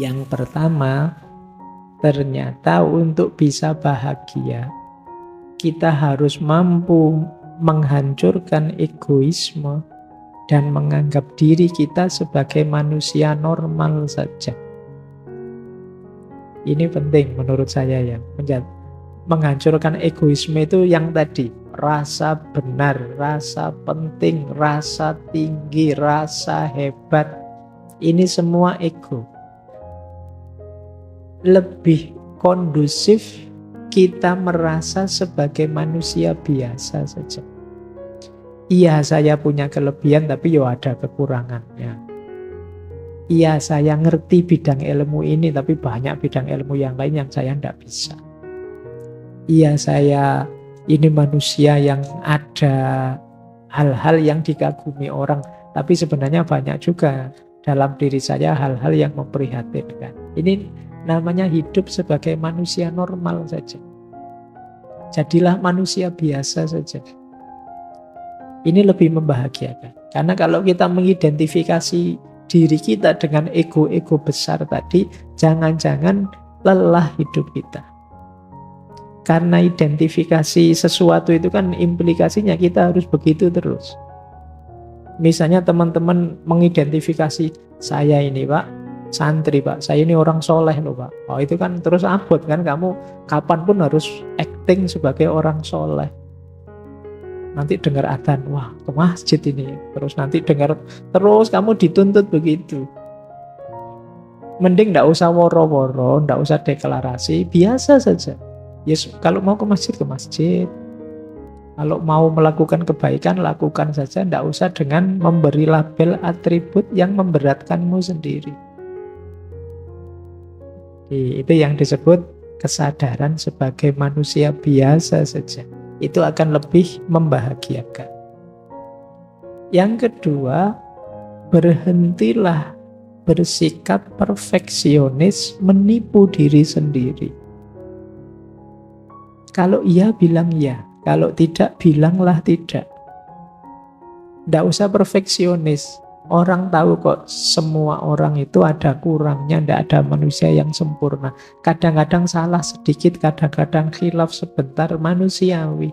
Yang pertama, ternyata untuk bisa bahagia, kita harus mampu menghancurkan egoisme dan menganggap diri kita sebagai manusia normal saja. Ini penting menurut saya ya. Menghancurkan egoisme itu yang tadi, rasa benar, rasa penting, rasa tinggi, rasa hebat. Ini semua ego. Lebih kondusif kita merasa sebagai manusia biasa saja. Iya, saya punya kelebihan, tapi ya ada kekurangannya. Iya, saya ngerti bidang ilmu ini, tapi banyak bidang ilmu yang lain yang saya tidak bisa. Iya, saya ini manusia yang ada hal-hal yang dikagumi orang, tapi sebenarnya banyak juga dalam diri saya hal-hal yang memprihatinkan. Ini namanya hidup sebagai manusia normal saja. Jadilah manusia biasa saja. Ini lebih membahagiakan. Karena kalau kita mengidentifikasi diri kita dengan ego-ego besar tadi, jangan-jangan lelah hidup kita. Karena identifikasi sesuatu itu kan implikasinya kita harus begitu terus. Misalnya teman-teman mengidentifikasi, saya ini Pak, santri Pak, saya ini orang soleh loh Pak. Oh itu kan terus abot kan, kamu kapanpun harus acting sebagai orang soleh. Nanti dengar adzan, wah ke masjid ini. Terus nanti dengar, terus kamu dituntut begitu. Mending nggak usah woro-woro, nggak usah deklarasi, biasa saja. Yes, kalau mau ke masjid, ke masjid. Kalau mau melakukan kebaikan, lakukan saja. Nggak usah dengan memberi label atribut yang memberatkanmu sendiri. Itu yang disebut kesadaran sebagai manusia biasa saja. Itu akan lebih membahagiakan. Yang kedua, berhentilah bersikap perfeksionis, menipu diri sendiri. Kalau iya, bilang iya. Kalau tidak, bilanglah tidak. Tidak usah perfeksionis. Orang tahu kok semua orang itu ada kurangnya, tidak ada manusia yang sempurna. Kadang-kadang salah sedikit, kadang-kadang khilaf sebentar, manusiawi.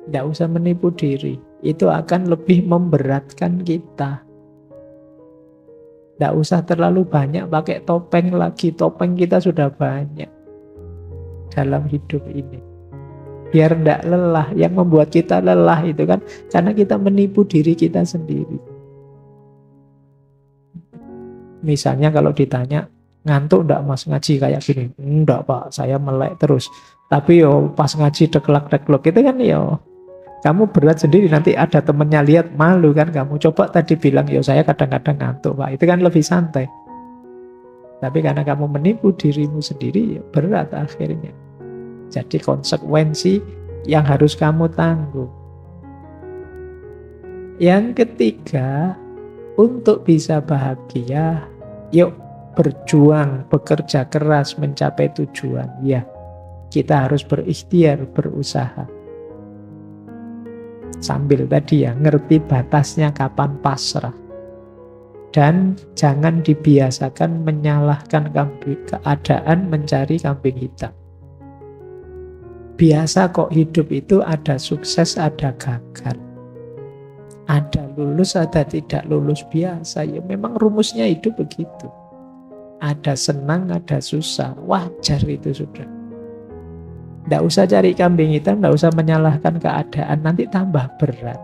Tidak usah menipu diri. Itu akan lebih memberatkan kita. Tidak usah terlalu banyak pakai topeng lagi. Topeng kita sudah banyak dalam hidup ini. Biar tidak lelah. Yang membuat kita lelah itu kan karena kita menipu diri kita sendiri. Misalnya kalau ditanya, ngantuk enggak mas ngaji kayak gini? Enggak Pak, saya melek terus. Tapi yo pas ngaji deklak-deklok itu kan yo kamu berat sendiri, nanti ada temennya lihat malu kan kamu. Coba tadi bilang yo saya kadang-kadang ngantuk Pak, itu kan lebih santai. Tapi karena kamu menipu dirimu sendiri, ya berat akhirnya. Jadi konsekuensi yang harus kamu tanggung. Yang ketiga, untuk bisa bahagia, yuk berjuang, bekerja keras mencapai tujuan. Ya, kita harus berikhtiar, berusaha. Sambil tadi ya, ngerti batasnya kapan pasrah. Dan jangan dibiasakan menyalahkan keadaan mencari kambing hitam. Biasa kok hidup itu ada sukses, ada gagal. Ada lulus, ada tidak lulus, biasa. Ya memang rumusnya hidup begitu. Ada senang, ada susah. Wajar itu sudah. Tidak usah cari kambing hitam, tidak usah menyalahkan keadaan. Nanti tambah berat.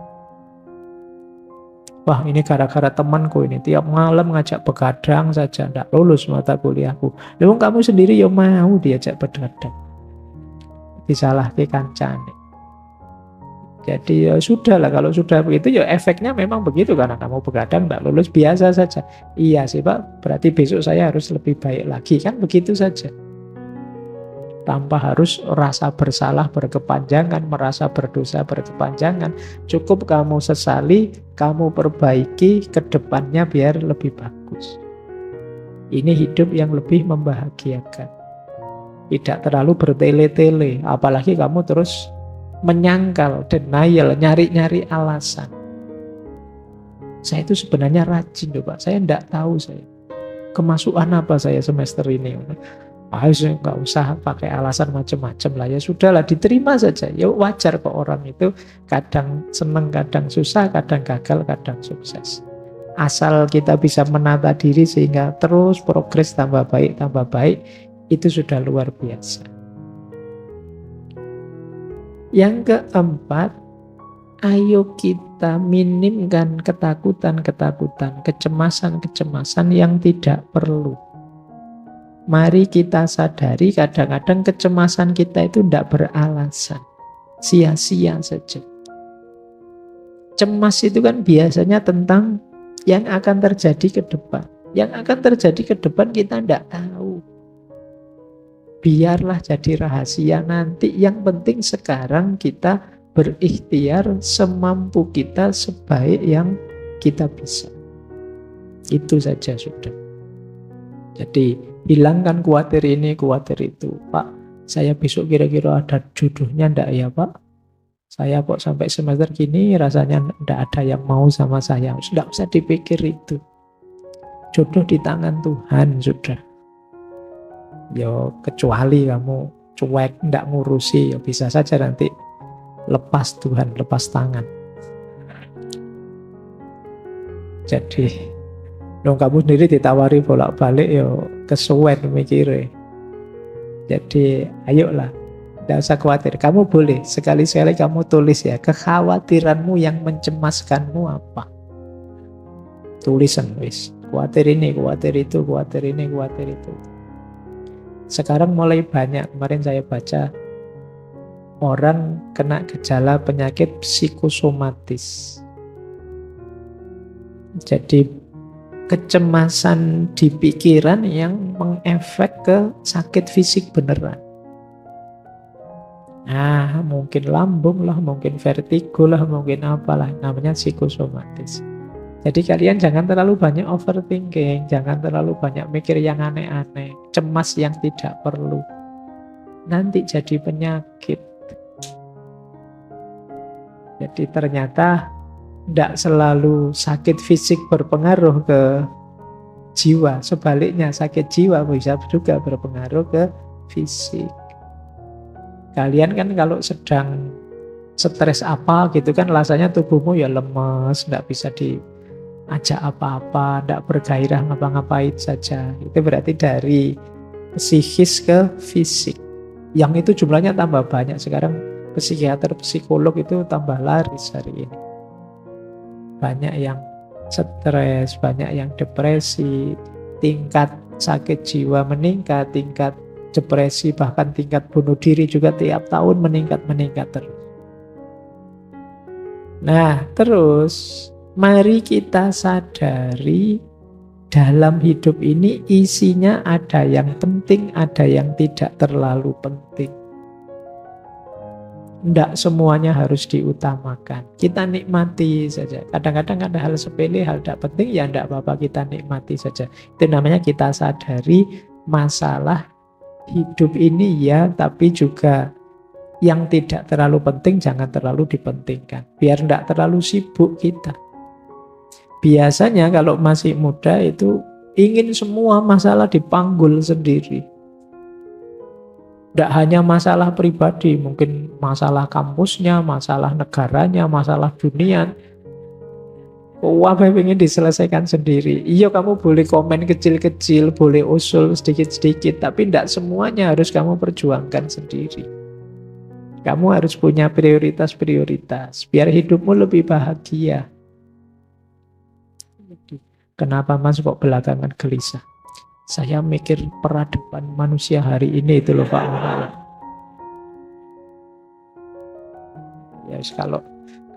Wah ini gara-gara temanku ini. Tiap malam ngajak begadang saja. Tidak lulus mata kuliahku. Lalu kamu sendiri ya mau diajak begadang. Disalahkan kancane. Jadi ya sudah lah, kalau sudah begitu ya efeknya memang begitu, karena kamu begadang tidak lulus, biasa saja. Iya sih Pak, berarti besok saya harus lebih baik lagi, kan begitu saja. Tanpa harus rasa bersalah berkepanjangan, merasa berdosa berkepanjangan. Cukup kamu sesali, kamu perbaiki ke depannya biar lebih bagus. Ini hidup yang lebih membahagiakan. Tidak terlalu bertele-tele, apalagi kamu terus menyangkal, denial, nyari-nyari alasan. Saya itu sebenarnya rajin loh Pak, saya tidak tahu saya. kemasukan apa saya semester ini. Nggak usah pakai alasan macam-macam lah, ya sudahlah, diterima saja. Ya wajar kok, orang itu kadang seneng, kadang susah, kadang gagal, kadang sukses. Asal kita bisa menata diri sehingga terus progres tambah baik, itu sudah luar biasa. Yang keempat, ayo kita minimkan ketakutan-ketakutan, kecemasan-kecemasan yang tidak perlu. Mari kita sadari kadang-kadang kecemasan kita itu tidak beralasan, sia-sia saja. Cemas itu kan biasanya tentang yang akan terjadi ke depan. Yang akan terjadi ke depan kita tidak tahu. Biarlah jadi rahasia nanti. Yang penting sekarang kita berikhtiar semampu kita, sebaik yang kita bisa. Itu saja sudah. Jadi hilangkan khawatir ini, khawatir itu. Pak, saya besok kira-kira ada jodohnya enggak ya Pak? Saya kok sampai semester gini rasanya enggak ada yang mau sama saya. Sudah usah dipikir itu. Jodoh di tangan Tuhan sudah. Yo, kecuali kamu cuek, enggak ngurusi, ya bisa saja nanti lepas Tuhan, lepas tangan. Jadi dong kamu sendiri ditawari bolak-balik yo kesuwen mikirnya. Jadi ayolah, tidak usah khawatir. Kamu boleh sekali-sekali kamu tulis ya, kekhawatiranmu yang mencemaskanmu apa. Tulisan wis. Khawatir ini, khawatir itu, khawatir ini, khawatir itu. Sekarang mulai banyak, kemarin saya baca orang kena gejala penyakit psikosomatis. Jadi kecemasan di pikiran yang mengefek ke sakit fisik beneran. Mungkin lambung lah, mungkin vertigo lah, mungkin apalah, namanya psikosomatis. Jadi kalian jangan terlalu banyak overthinking, jangan terlalu banyak mikir yang aneh-aneh, cemas yang tidak perlu. Nanti jadi penyakit. Jadi ternyata tidak selalu sakit fisik berpengaruh ke jiwa. Sebaliknya sakit jiwa bisa juga berpengaruh ke fisik. Kalian kan kalau sedang stres apa gitu kan rasanya tubuhmu ya lemes, tidak bisa diajak apa-apa, tidak bergairah ngapa-ngapain saja. Itu berarti dari psikis ke fisik. Yang itu jumlahnya tambah banyak. Sekarang psikiater, psikolog itu tambah laris hari ini. Banyak yang stres, banyak yang depresi, tingkat sakit jiwa meningkat, tingkat depresi bahkan tingkat bunuh diri juga tiap tahun meningkat terus. Nah, terus mari kita sadari dalam hidup ini isinya ada yang penting, ada yang tidak terlalu penting. Tidak semuanya harus diutamakan. Kita nikmati saja. Kadang-kadang ada hal sepele, hal tidak penting, ya tidak apa-apa, kita nikmati saja. Itu namanya kita sadari masalah hidup ini ya, tapi juga yang tidak terlalu penting jangan terlalu dipentingkan. Biar tidak terlalu sibuk kita. Biasanya kalau masih muda itu ingin semua masalah dipanggul sendiri. Tidak hanya masalah pribadi, mungkin masalah kampusnya, masalah negaranya, masalah dunia. Wah, pengen diselesaikan sendiri. Iya, kamu boleh komen kecil-kecil, boleh usul sedikit-sedikit, tapi tidak semuanya harus kamu perjuangkan sendiri. Kamu harus punya prioritas-prioritas, biar hidupmu lebih bahagia. Kenapa Mas kok belakangan gelisah? Saya mikir peradaban manusia hari ini itu loh Pak. Ya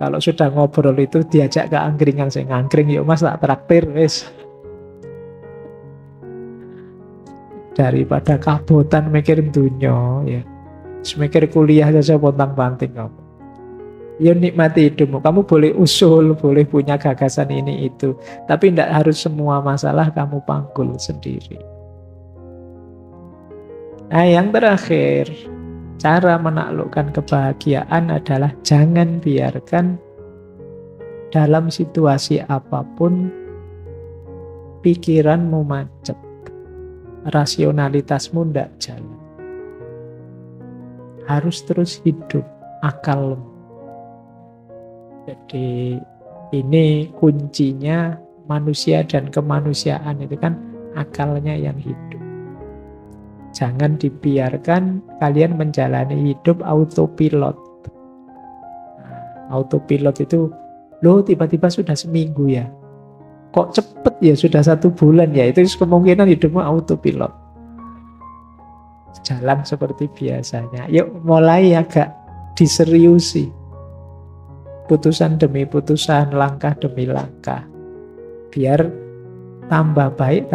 kalau sudah ngobrol itu diajak ke angkringan, saya ngangkring yuk Mas tak traktir wis. Daripada kabotan mikir dunia ya. Mikir kuliah saja pontang-panting kamu. Ya nikmati hidupmu. Kamu boleh usul, boleh punya gagasan ini itu. Tapi tidak harus semua masalah kamu panggul sendiri. Nah yang terakhir, cara menaklukkan kebahagiaan adalah jangan biarkan dalam situasi apapun pikiranmu macet. rasionalitasmu tidak jalan. Harus terus hidup akalmu. Jadi ini kuncinya manusia dan kemanusiaan itu kan akalnya yang hidup. Jangan dibiarkan kalian menjalani hidup autopilot. Nah, autopilot itu, loh tiba-tiba sudah seminggu ya. Kok cepet ya sudah 1 bulan ya. Itu kemungkinan hidupmu autopilot. Jalan seperti biasanya. Yuk mulai agak diseriusi. Putusan demi putusan, langkah demi langkah. Biar tambah baik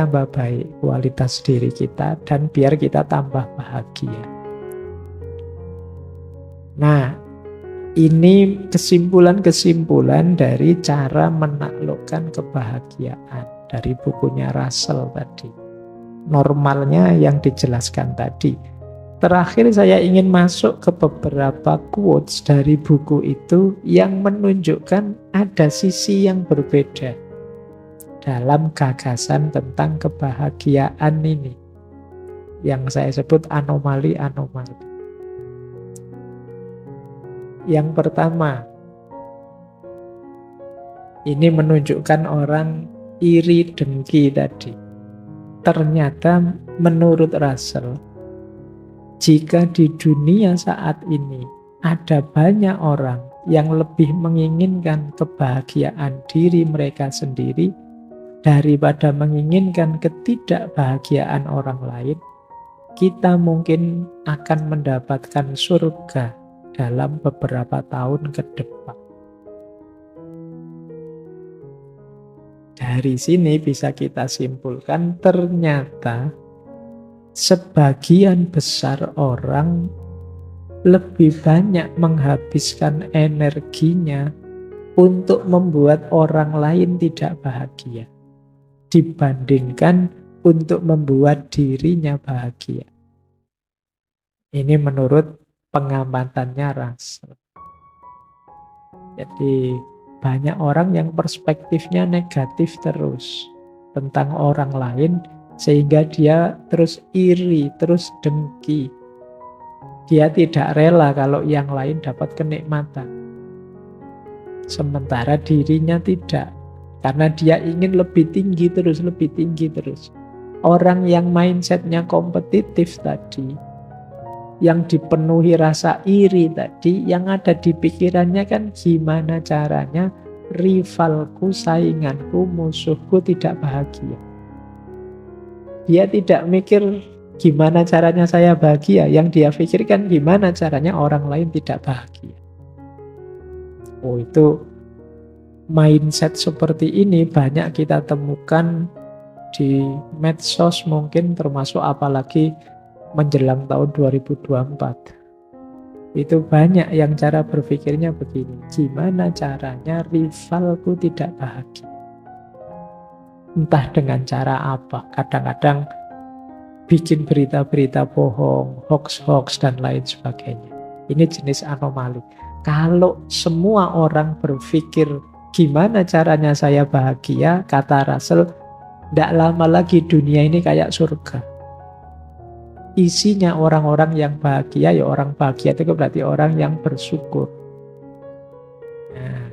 kualitas diri kita dan biar kita tambah bahagia. Nah, ini kesimpulan-kesimpulan dari cara menaklukkan kebahagiaan dari bukunya Russell tadi. Normalnya yang dijelaskan tadi. Terakhir saya ingin masuk ke beberapa quotes dari buku itu yang menunjukkan ada sisi yang berbeda dalam gagasan tentang kebahagiaan ini, yang saya sebut anomali-anomali. Yang pertama, ini menunjukkan orang iri dengki tadi. Ternyata menurut Russell, jika di dunia saat ini ada banyak orang yang lebih menginginkan kebahagiaan diri mereka sendiri daripada menginginkan ketidakbahagiaan orang lain, kita mungkin akan mendapatkan surga dalam beberapa tahun ke depan. Dari sini bisa kita simpulkan ternyata sebagian besar orang lebih banyak menghabiskan energinya untuk membuat orang lain tidak bahagia dibandingkan untuk membuat dirinya bahagia. Ini menurut pengamatannya Russell. Jadi banyak orang yang perspektifnya negatif terus tentang orang lain, sehingga dia terus iri, terus dengki. Dia tidak rela kalau yang lain dapat kenikmatan. Sementara dirinya tidak. Karena dia ingin lebih tinggi terus, lebih tinggi terus. Orang yang mindsetnya kompetitif tadi, yang dipenuhi rasa iri tadi, yang ada di pikirannya kan gimana caranya rivalku, sainganku, musuhku tidak bahagia. Dia tidak mikir gimana caranya saya bahagia. Yang dia pikirkan gimana caranya orang lain tidak bahagia. Oh, itu mindset seperti ini banyak kita temukan di medsos mungkin, termasuk apalagi menjelang tahun 2024. Itu banyak yang cara berpikirnya begini. Gimana caranya rivalku tidak bahagia? Entah dengan cara apa, kadang-kadang bikin berita-berita bohong, hoax-hoax, dan lain sebagainya. Ini jenis anomali. Kalau semua orang berpikir, gimana caranya saya bahagia, kata Russell, tidak lama lagi dunia ini kayak surga. Isinya orang-orang yang bahagia, ya orang bahagia itu berarti orang yang bersyukur. Nah,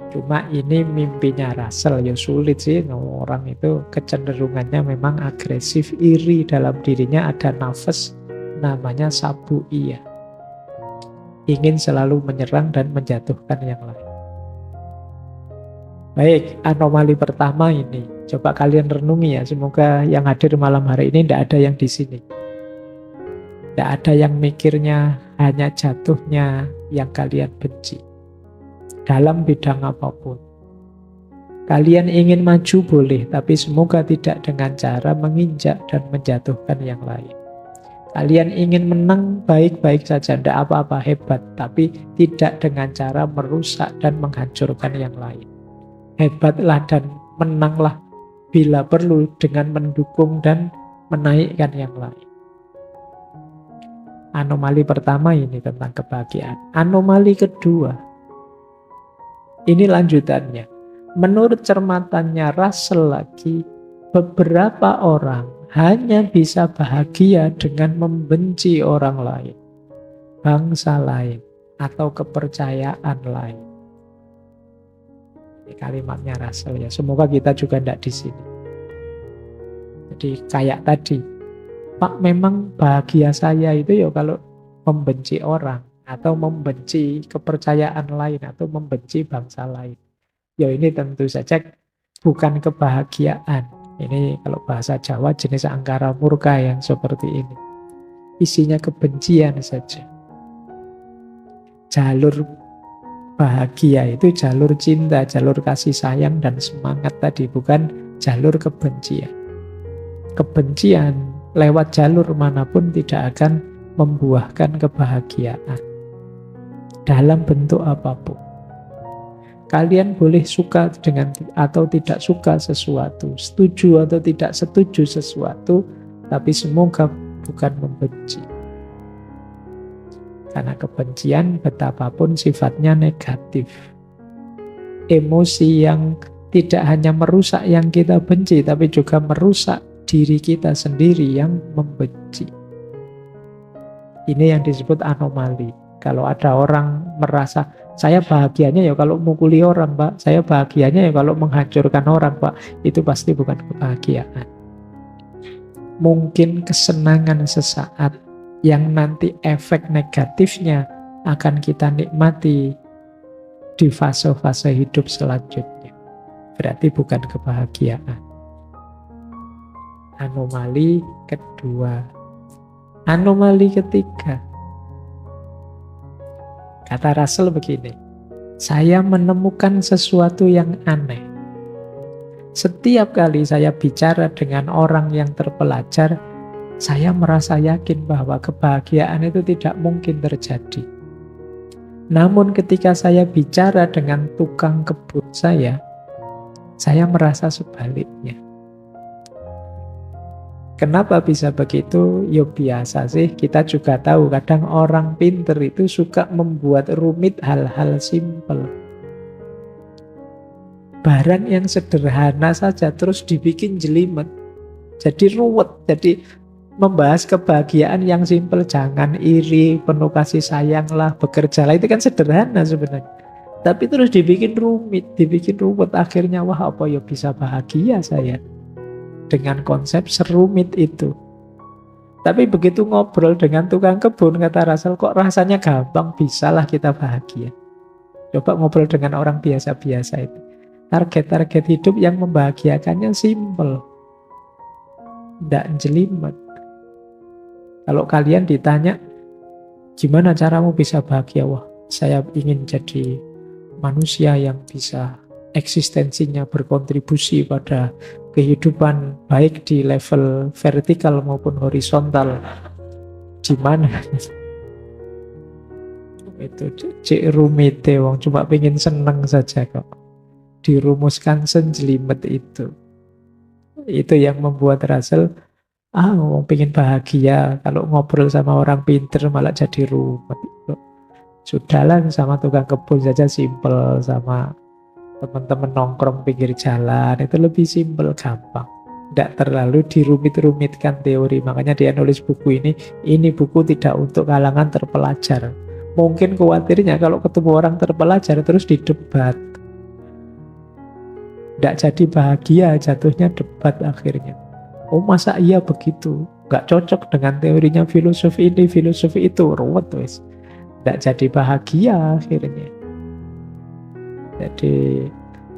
cuma ini mimpinya Russell, ya sulit sih. Orang itu kecenderungannya memang agresif, iri, dalam dirinya ada nafas namanya sabu'iyah. Ingin selalu menyerang dan menjatuhkan yang lain. Baik, anomali pertama ini. Coba kalian renungi ya, semoga yang hadir malam hari ini tidak ada yang di sini. Tidak ada yang mikirnya hanya jatuhnya yang kalian benci. Dalam bidang apapun. Kalian ingin maju boleh, tapi semoga tidak dengan cara menginjak dan menjatuhkan yang lain. Kalian ingin menang baik-baik saja, tidak apa-apa, hebat, tapi tidak dengan cara merusak dan menghancurkan yang lain. Hebatlah dan menanglah bila perlu dengan mendukung dan menaikkan yang lain. Anomali pertama ini tentang kebahagiaan. Anomali kedua, ini lanjutannya. Menurut cermatannya Russell lagi, beberapa orang hanya bisa bahagia dengan membenci orang lain, bangsa lain, atau kepercayaan lain. Ini kalimatnya Russell ya. Semoga kita juga tidak di sini. Jadi kayak tadi, Pak, memang bahagia saya itu ya kalau membenci orang, atau membenci kepercayaan lain, atau membenci bangsa lain. Ya ini tentu saja bukan kebahagiaan. Ini kalau bahasa Jawa jenis angkara murka yang seperti ini. Isinya kebencian saja. Jalur bahagia itu jalur cinta, jalur kasih sayang dan semangat tadi, bukan jalur kebencian. Kebencian lewat jalur manapun tidak akan membuahkan kebahagiaan dalam bentuk apapun. Kalian boleh suka dengan atau tidak suka sesuatu, setuju atau tidak setuju sesuatu, tapi semoga bukan membenci. Karena kebencian betapapun sifatnya negatif. Emosi yang tidak hanya merusak yang kita benci, tapi juga merusak diri kita sendiri yang membenci. Ini yang disebut anomali. Kalau ada orang merasa, saya bahagianya ya kalau mukuli orang, Pak. Saya bahagianya ya kalau menghancurkan orang, Pak. Itu pasti bukan kebahagiaan. Mungkin kesenangan sesaat yang nanti efek negatifnya akan kita nikmati di fase-fase hidup selanjutnya. Berarti bukan kebahagiaan. Anomali kedua. Anomali ketiga. Kata Russell begini, saya menemukan sesuatu yang aneh. Setiap kali saya bicara dengan orang yang terpelajar, saya merasa yakin bahwa kebahagiaan itu tidak mungkin terjadi. Namun ketika saya bicara dengan tukang kebun saya merasa sebaliknya. Kenapa bisa begitu? Ya biasa sih, kita juga tahu kadang orang pinter itu suka membuat rumit hal-hal simpel. Barang yang sederhana saja terus dibikin jelimet, jadi ruwet, jadi membahas kebahagiaan yang simpel, jangan iri, penuh kasih sayang lah, bekerjalah, itu kan sederhana sebenarnya. Tapi terus dibikin rumit, dibikin ruwet, akhirnya wah apa ya bisa bahagia saya dengan konsep serumit itu. Tapi begitu ngobrol dengan tukang kebun, kata Russell, kok rasanya gampang, bisalah kita bahagia. Coba ngobrol dengan orang biasa-biasa itu. Target-target hidup yang membahagiakannya simpel, tidak jelimet. Kalau kalian ditanya, gimana caramu bisa bahagia? Wah, saya ingin jadi manusia yang bisa eksistensinya berkontribusi pada kehidupan baik di level vertikal maupun horizontal. Di mana? Itu cek rumit wong cuma pengen seneng saja kok. Dirumuskan senjelimet itu. Itu yang membuat Russell wong pengen bahagia, kalau ngobrol sama orang pinter malah jadi rumit. Sudahlah sama tukang kebun saja simpel, sama teman-teman nongkrong pinggir jalan itu lebih simpel, gampang, tidak terlalu dirumit-rumitkan teori. Makanya dia nulis buku ini buku tidak untuk kalangan terpelajar. Mungkin khawatirnya kalau ketemu orang terpelajar terus didebat, tidak jadi bahagia, jatuhnya debat akhirnya. Oh masa iya begitu, nggak cocok dengan teorinya filosofi ini, filosofi itu, ruwet wes, tidak jadi bahagia akhirnya. Jadi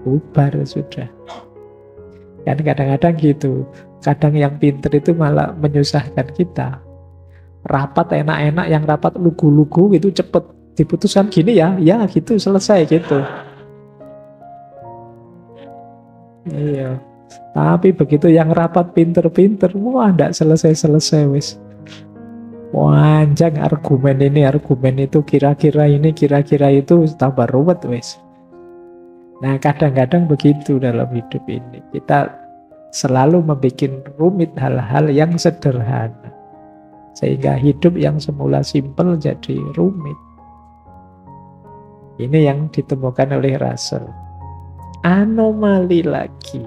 bubar sudah. Kan kadang-kadang gitu. Kadang yang pinter itu malah menyusahkan kita. Rapat enak-enak, yang rapat lugu-lugu gitu cepet diputuskan gini ya gitu selesai gitu. Iya. Tapi begitu yang rapat pinter-pinter, wah ndak selesai-selesai wis. Panjang argumen ini, argumen itu, kira-kira ini, kira-kira itu, tambah ruwet wis. Nah kadang-kadang begitu dalam hidup ini. Kita selalu membuat rumit hal-hal yang sederhana. Sehingga hidup yang semula simpel jadi rumit. Ini yang ditemukan oleh Russell. Anomali lagi.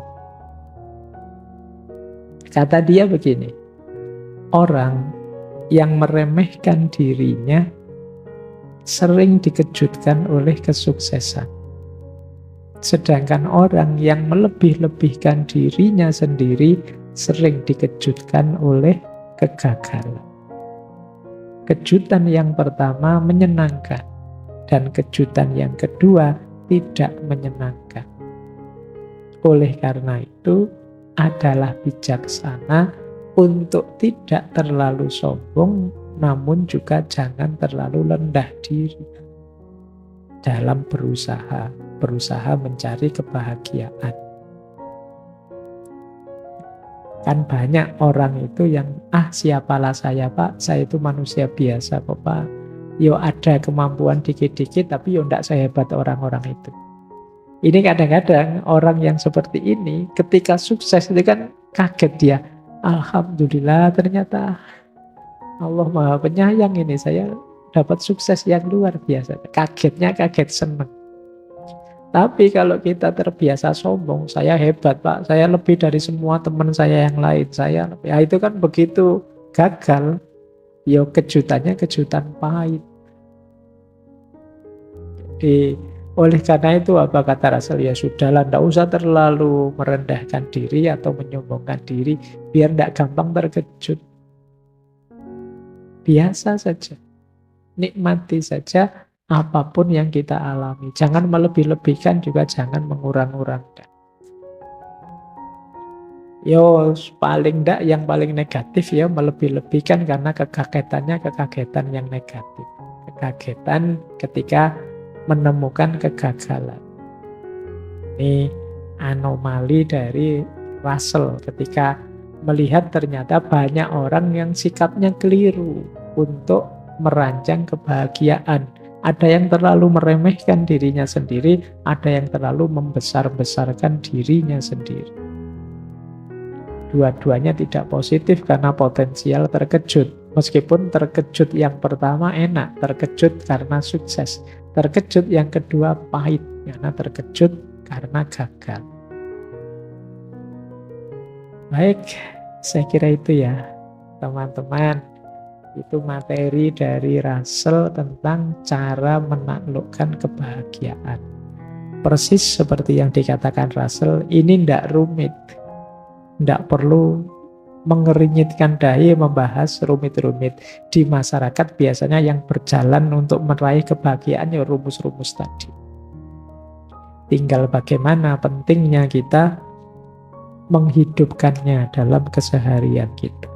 Kata dia begini, orang yang meremehkan dirinya sering dikejutkan oleh kesuksesan. Sedangkan orang yang melebih-lebihkan dirinya sendiri sering dikejutkan oleh kegagalan. Kejutan yang pertama menyenangkan, dan kejutan yang kedua tidak menyenangkan. Oleh karena itu, adalah bijaksana untuk tidak terlalu sombong, namun juga jangan terlalu rendah diri dalam berusaha mencari kebahagiaan. Kan banyak orang itu yang, siapalah saya Pak, saya itu manusia biasa kok Pak. Yo ada kemampuan dikit-dikit, tapi yo ndak sehebat orang-orang itu. Ini kadang-kadang orang yang seperti ini, ketika sukses itu kan kaget dia. Alhamdulillah ternyata Allah Maha Penyayang ini, saya dapat sukses yang luar biasa. Kagetnya kaget senang. Tapi kalau kita terbiasa sombong, saya hebat Pak, saya lebih dari semua teman saya yang lain, saya lebih. Itu kan begitu gagal, yo kejutannya kejutan pahit. Oleh karena itu apa kata Rasul? Ya sudahlah, tidak usah terlalu merendahkan diri atau menyombongkan diri, biar tidak gampang terkejut. Biasa saja, nikmati saja apapun yang kita alami. Jangan melebih-lebihkan, juga jangan mengurang-urangkan. Yo paling tidak yang paling negatif ya melebih-lebihkan, karena kekagetannya kekagetan yang negatif. Kekagetan ketika menemukan kegagalan. Ini anomali dari Russell ketika melihat ternyata banyak orang yang sikapnya keliru untuk merancang kebahagiaan. Ada yang terlalu meremehkan dirinya sendiri, ada yang terlalu membesar-besarkan dirinya sendiri. Dua-duanya tidak positif karena potensial terkejut. Meskipun terkejut yang pertama enak, terkejut karena sukses. Terkejut yang kedua pahit, karena terkejut karena gagal. Baik, saya kira itu ya teman-teman. Itu materi dari Russell tentang cara menaklukkan kebahagiaan. Persis seperti yang dikatakan Russell, ini tidak rumit. Tidak perlu mengerinyitkan dahi membahas rumit-rumit. Di masyarakat biasanya yang berjalan untuk meraih kebahagiaan ya rumus-rumus tadi. Tinggal bagaimana pentingnya kita menghidupkannya dalam keseharian kita.